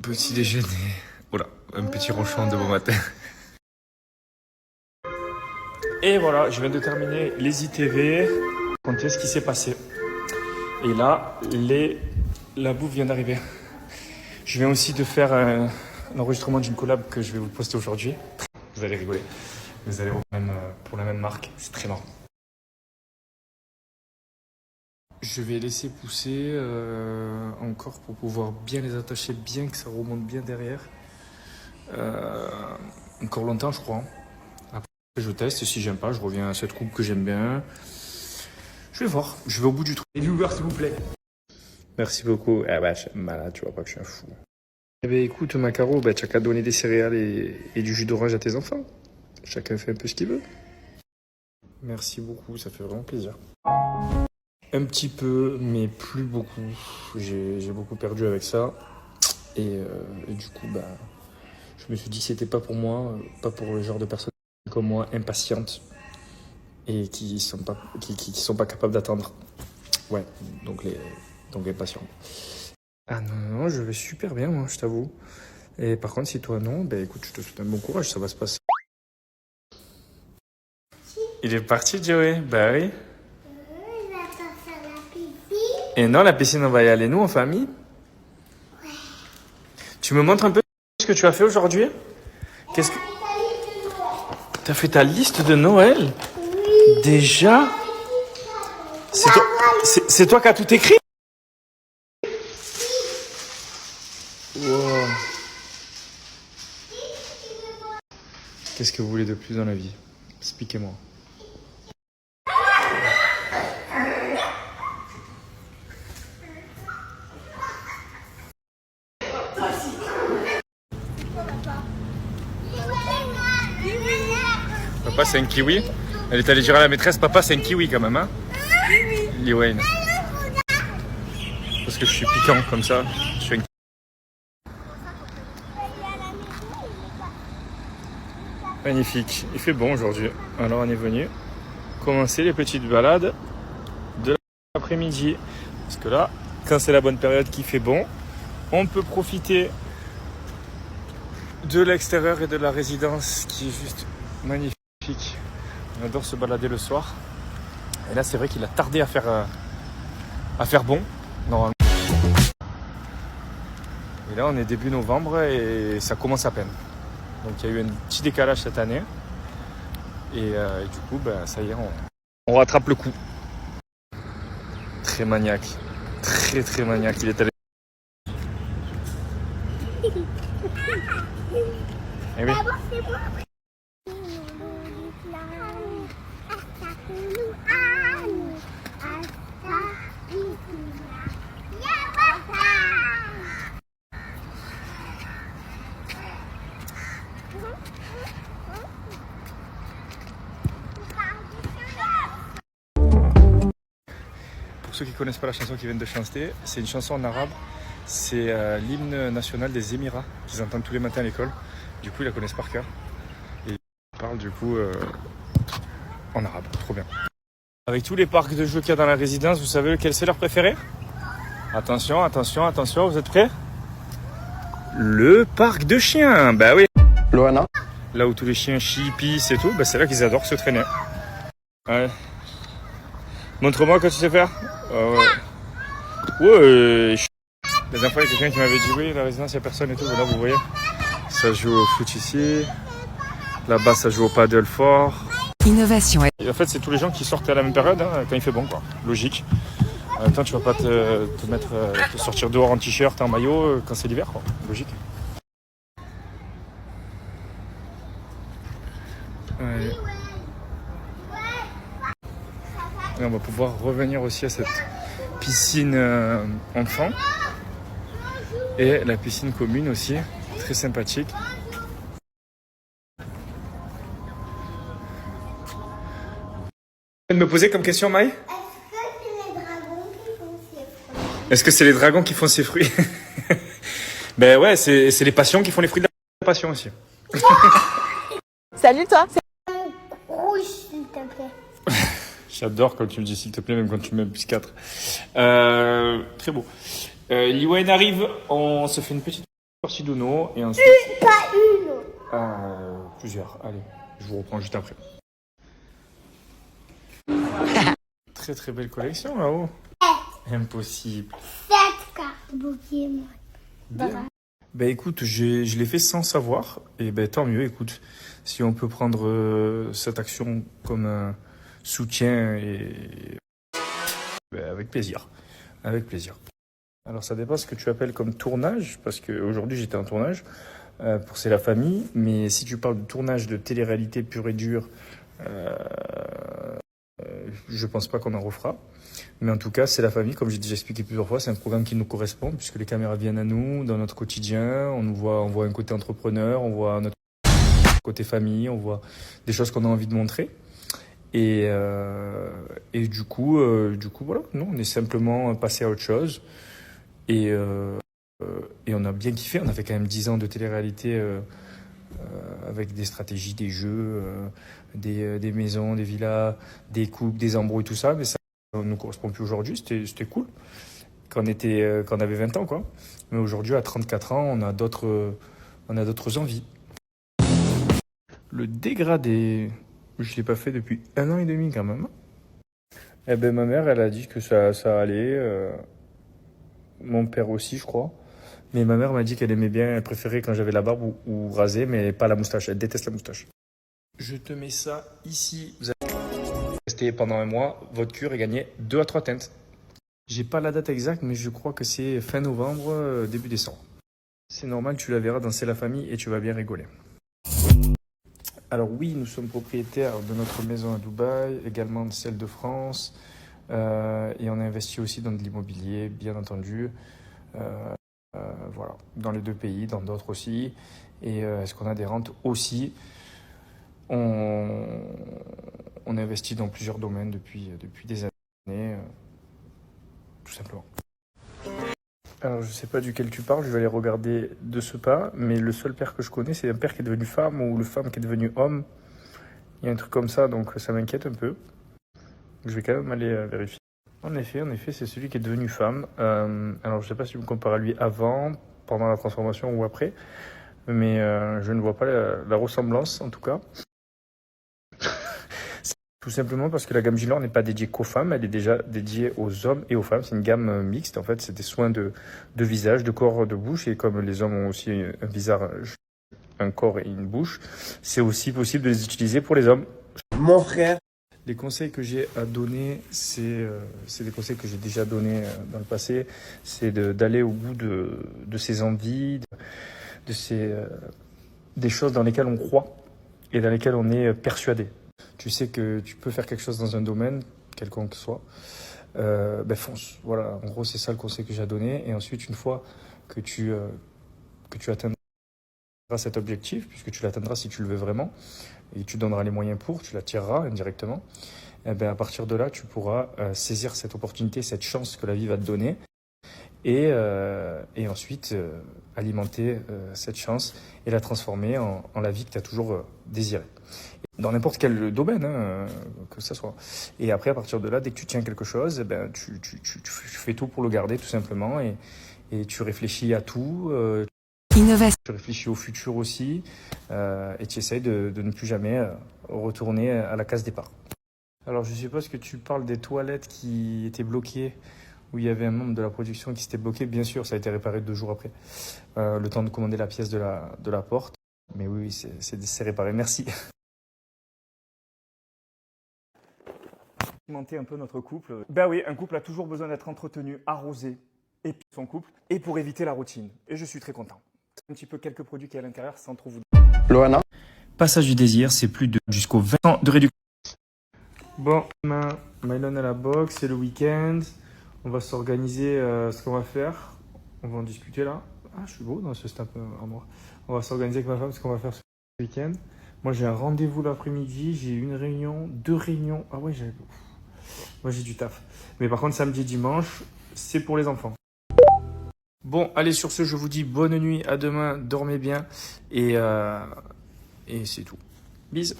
Petit déjeuner. Oula, un petit ronchon de bon matin. Et voilà, je viens de terminer les ITV. Comptez ce qui s'est passé. Et là, la bouffe vient d'arriver. Je viens aussi de faire un enregistrement d'une collab que je vais vous poster aujourd'hui. Vous allez rigoler. Vous allez pour la même marque. C'est très marrant. Je vais laisser pousser encore pour pouvoir bien les attacher, bien que ça remonte bien derrière. Encore longtemps, je crois. Après, je teste et si j'aime pas, je reviens à cette coupe que j'aime bien. Je vais voir. Je vais au bout du truc. Les viewers, s'il vous plaît. Merci beaucoup. Ah bah, je suis malade, tu vois pas que je suis un fou. Eh ben écoute, Macaro, bah, tu as qu'à donner des céréales et du jus d'orange à tes enfants. Chacun fait un peu ce qu'il veut. Merci beaucoup, ça fait vraiment plaisir. Un petit peu, mais plus beaucoup. J'ai beaucoup perdu avec ça. Et du coup, bah, je me suis dit que c'était pas pour moi, pas pour le genre de personnes comme moi, impatientes et qui sont pas capables d'attendre. Ouais, donc les patients. Ah non, je vais super bien, moi, je t'avoue. Et par contre, si toi non, ben écoute, je te souhaite un bon courage, ça va se passer. Il est parti, Joey? Bah oui. Et non, la piscine, on va y aller, nous, en famille. Ouais. Tu me montres un peu ce que tu as fait aujourd'hui? Qu'est-ce que... T'as fait ta liste de Noël? Oui. Déjà? C'est toi qui as tout écrit? Wow. Qu'est-ce que vous voulez de plus dans la vie? Expliquez-moi. Papa, c'est un kiwi. Elle est allée dire à la maîtresse, papa, c'est un kiwi quand même, hein? Oui. Liwayne. Parce que je suis piquant comme ça. Je suis un... Magnifique. Il fait bon aujourd'hui. Alors on est venu commencer les petites balades de l'après-midi. Parce que là, quand c'est la bonne période qui fait bon, on peut profiter de l'extérieur et de la résidence qui est juste magnifique. On adore se balader le soir. Et là, c'est vrai qu'il a tardé à faire bon, normalement. Et là, on est début novembre et ça commence à peine. Donc, il y a eu un petit décalage cette année. Et du coup, ben, ça y est, on rattrape le coup. Très maniaque. Très, très maniaque. Il est allé... Eh oui. Pour ceux qui ne connaissent pas la chanson qui vient de chanter, c'est une chanson en arabe. C'est l'hymne national des Émirats qu'ils entendent tous les matins à l'école. Du coup, ils la connaissent par cœur. Et ils parlent du coup en arabe. Trop bien. Avec tous les parcs de jeux qu'il y a dans la résidence, vous savez lequel c'est leur préféré? Attention, attention, attention, vous êtes prêts? Le parc de chiens, bah oui. Loana. Là où tous les chiens chient, pissent et tout, bah c'est là qu'ils adorent se traîner. Ouais. Montre-moi quoi tu sais faire. Ouais. La dernière fois, il y a quelqu'un qui m'avait dit oui, la résidence, il n'y a personne et tout. Là, vous voyez, ça joue au foot ici. Là-bas, ça joue au paddle fort. Innovation. Et en fait, c'est tous les gens qui sortent à la même période, hein, quand il fait bon, quoi. Logique. En même temps, tu vas pas te sortir dehors en t-shirt, en maillot, quand c'est l'hiver, quoi. Logique. Ouais. Et on va pouvoir revenir aussi à cette piscine enfant. Et la piscine commune aussi, très sympathique. Tu me poser comme question, Maï? Est-ce que c'est les dragons qui font ces fruits? Ben ouais, c'est les passions qui font les fruits de la passion aussi. Salut toi. Rouge, s'il te plaît. J'adore quand tu me dis s'il te plaît, même quand tu me mets plus 4. Très beau. Liwen arrive, on se fait une petite... Merci d'Uno et ensuite... Pas une. Plusieurs. Allez, je vous reprends juste après. Très très belle collection là-haut. Impossible. 7 cartes Pokémon. Bien. Ben écoute, je l'ai fait sans savoir. Et ben tant mieux, écoute. Si on peut prendre cette action comme un soutien et... Ben, avec plaisir. Avec plaisir. Alors ça dépend ce que tu appelles comme tournage, parce qu'aujourd'hui j'étais en tournage pour C'est la famille, mais si tu parles de tournage de télé-réalité pure et dure, je pense pas qu'on en refera. Mais en tout cas, C'est la famille, comme j'ai déjà expliqué plusieurs fois, c'est un programme qui nous correspond, puisque les caméras viennent à nous, dans notre quotidien, on voit un côté entrepreneur, on voit notre côté famille, on voit des choses qu'on a envie de montrer. Et du coup, voilà, non, on est simplement passé à autre chose. Et on a bien kiffé. On a fait quand même 10 ans de télé-réalité avec des stratégies, des jeux, des maisons, des villas, des couples, des embrouilles, tout ça. Mais ça ne nous correspond plus aujourd'hui. C'était cool quand on avait 20 ans, quoi. Mais aujourd'hui, à 34 ans, on a d'autres envies. Le dégradé, je ne l'ai pas fait depuis 1 an et demi quand même. Eh ben, ma mère, elle a dit que ça allait. Mon père aussi, je crois. Mais ma mère m'a dit qu'elle aimait bien, elle préférait quand j'avais la barbe ou rasée, mais pas la moustache. Elle déteste la moustache. Je te mets ça ici. Vous allez rester pendant 1 mois. Votre cure est gagné 2 à 3 teintes. J'ai pas la date exacte, mais je crois que c'est fin novembre, début décembre. C'est normal, tu la verras dans C'est la famille et tu vas bien rigoler. Alors oui, nous sommes propriétaires de notre maison à Dubaï, également de celle de France. Et on a investi aussi dans de l'immobilier, bien entendu. Voilà, dans les 2 pays, dans d'autres aussi. Et est-ce qu'on a des rentes aussi? On investit dans plusieurs domaines depuis des années, tout simplement. Alors, je ne sais pas duquel tu parles, je vais aller regarder de ce pas, mais le seul père que je connais, c'est un père qui est devenu femme ou le femme qui est devenu homme. Il y a un truc comme ça, donc ça m'inquiète un peu. Je vais quand même aller vérifier. En effet, c'est celui qui est devenu femme. Alors, je ne sais pas si je me compare à lui avant, pendant la transformation ou après, mais je ne vois pas la ressemblance, en tout cas. Tout simplement parce que la gamme Gilor n'est pas dédiée qu'aux femmes, elle est déjà dédiée aux hommes et aux femmes. C'est une gamme mixte, en fait, c'est des soins de visage, de corps, de bouche, et comme les hommes ont aussi un visage, un corps et une bouche, c'est aussi possible de les utiliser pour les hommes. Mon frère. Les conseils que j'ai à donner, c'est des conseils que j'ai déjà donnés dans le passé. C'est d'aller au bout de ses envies, des choses dans lesquelles on croit et dans lesquelles on est persuadé. Tu sais que tu peux faire quelque chose dans un domaine, quelconque que soit, fonce. Voilà, en gros, c'est ça le conseil que j'ai à donner. Et ensuite, une fois que tu atteindras cet objectif, puisque tu l'atteindras si tu le veux vraiment, et tu donneras les moyens pour, tu l'attireras indirectement, à partir de là, tu pourras saisir cette opportunité, cette chance que la vie va te donner, et ensuite alimenter cette chance et la transformer en la vie que tu as toujours désirée. Dans n'importe quel domaine, que ça soit. Et après, à partir de là, dès que tu tiens quelque chose, tu fais tout pour le garder, tout simplement, et tu réfléchis à tout. Innovation. Tu réfléchis au futur aussi, et tu essayes de ne plus jamais retourner à la case départ. Alors, je suppose que tu parles des toilettes qui étaient bloquées, où il y avait un membre de la production qui s'était bloqué. Bien sûr, ça a été réparé 2 jours après, le temps de commander la pièce de la porte. Mais oui, c'est réparé. Merci. Augmenter un peu notre couple. Ben oui, un couple a toujours besoin d'être entretenu, arrosé, et son couple, et pour éviter la routine. Et je suis très content. Un petit peu quelques produits qu'il y a à l'intérieur sans trop vous. Loana. Passage du désir, c'est plus de jusqu'au 20 ans de réduction. Bon, Mylon à la boxe, c'est le week-end. On va s'organiser ce qu'on va faire. On va en discuter là. Ah, je suis beau dans ce snap en noir. On va s'organiser avec ma femme ce qu'on va faire ce week-end. Moi, j'ai un rendez-vous l'après-midi. J'ai 1 réunion, 2 réunions. Ah ouais, moi, j'ai du taf. Mais par contre, samedi et dimanche, c'est pour les enfants. Bon, allez, sur ce, je vous dis bonne nuit, à demain, dormez bien. Et c'est tout. Bisous.